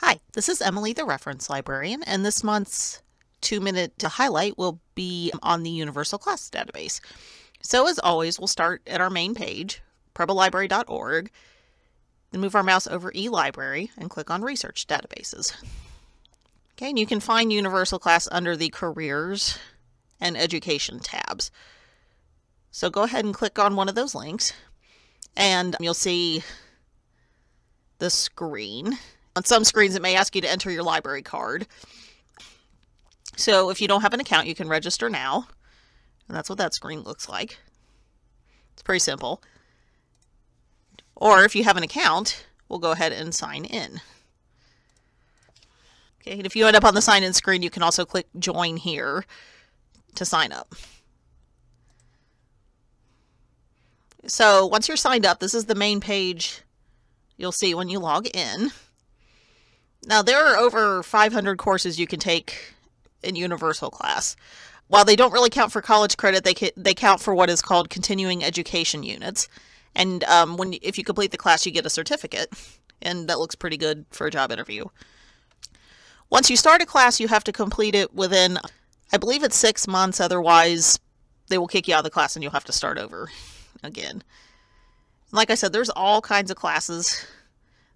Hi, this is Emily, the reference librarian, and this month's 2-minute highlight will be on the Universal Class Database. So as always, we'll start at our main page, preblelibrary.org, then move our mouse over eLibrary and click on Research Databases. Okay, and you can find Universal Class under the Careers and Education tabs. So go ahead and click on one of those links, and you'll see the screen. On some screens, it may ask you to enter your library card. So if you don't have an account, you can register now. And that's what that screen looks like. It's pretty simple. Or if you have an account, we'll go ahead and sign in. Okay, and if you end up on the sign in screen, you can also click join here to sign up. So once you're signed up, this is the main page you'll see when you log in. Now, there are over 500 courses you can take in Universal Class. While they don't really count for college credit, they count for what is called continuing education units. And if you complete the class, you get a certificate, and that looks pretty good for a job interview. Once you start a class, you have to complete it within, I believe it's 6 months, otherwise they will kick you out of the class and you'll have to start over again. Like I said, there's all kinds of classes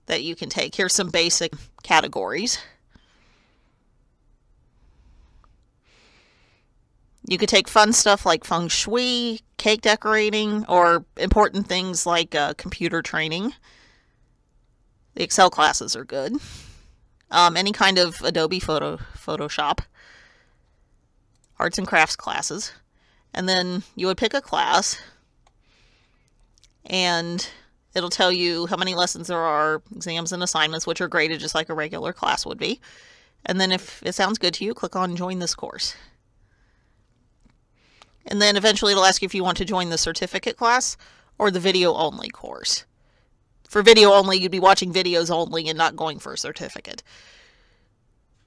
that you can take. Here's some basic categories. You could take fun stuff like feng shui, cake decorating, or important things like computer training. The Excel classes are good. Any kind of Adobe Photoshop, arts and crafts classes. And then you would pick a class, and it'll tell you how many lessons there are, exams and assignments, which are graded just like a regular class would be. And then if it sounds good to you, click on Join this course. And then eventually it'll ask you if you want to join the certificate class or the video-only course. For video only, you'd be watching videos only and not going for a certificate.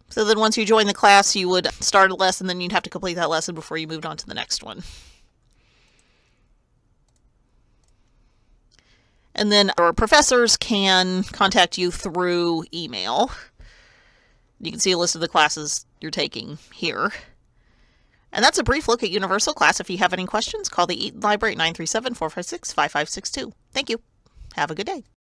So then once you join the class, you would start a lesson, then you'd have to complete that lesson before you moved on to the next one. And then our professors can contact you through email. You can see a list of the classes you're taking here. And that's a brief look at Universal Class. If you have any questions, call the Eaton Library at 937-456-5562. Thank you. Have a good day.